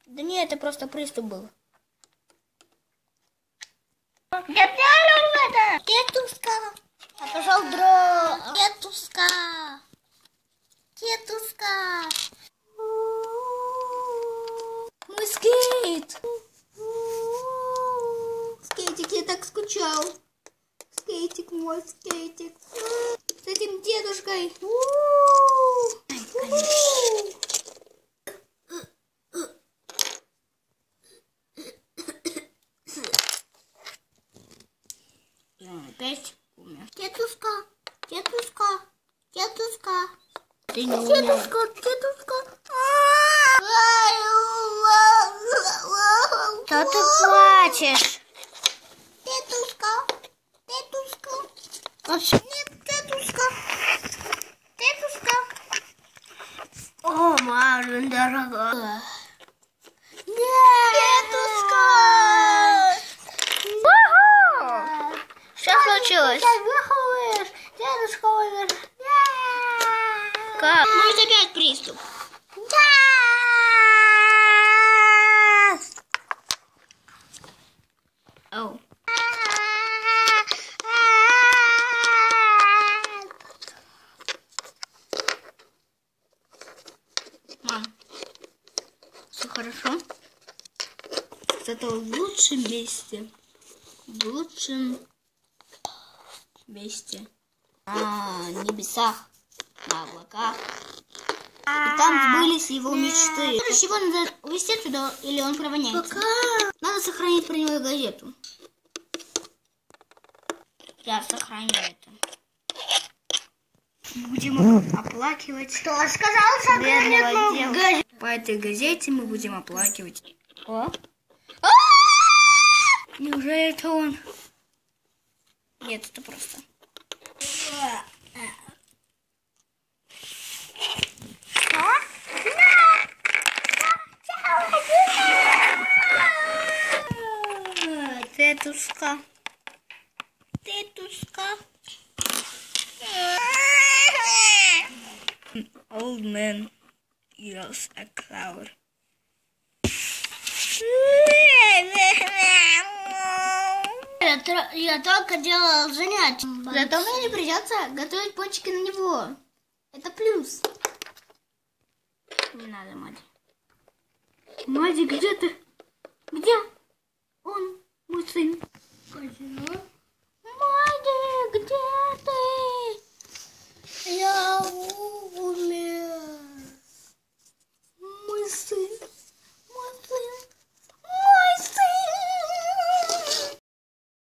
Да не, это просто приступ был. Тетушка. А пошел дрон. Тетушка. Тетушка. Мой скейт. Скейтик, я так скучал. Скейтик, мой скейтик. С этим дедушкой. Опять умер. Тетушка, тетушка, тетушка. Ты не умер. Тетушка, тетушка. Что ты плачешь? Тетушка, тетушка. Вообще нет, тетушка. Тетушка. О, мама, дорогая. Тетушка. Что случилось? Дедушка умер. Как? Может опять приступ? Оу. Мам, все хорошо? Зато в лучшем месте. В лучшем месте. На небесах, на облаках. И там сбылись его мечты. Его надо увезти отсюда, или он провоняется? Надо сохранить про него газету. Я сохраню это. Будем оплакивать. Что сказал бедного газету? По этой газете мы будем оплакивать. О? Неужели это он? Нет, это просто. Тетушка. Тетушка. Old man yells a cloud. Я только делала занятия. Зато мне не придется готовить пончики на него. Это плюс. Не надо, Мади. Мади, где ты? Где он, мой сын? Мади, где ты? Я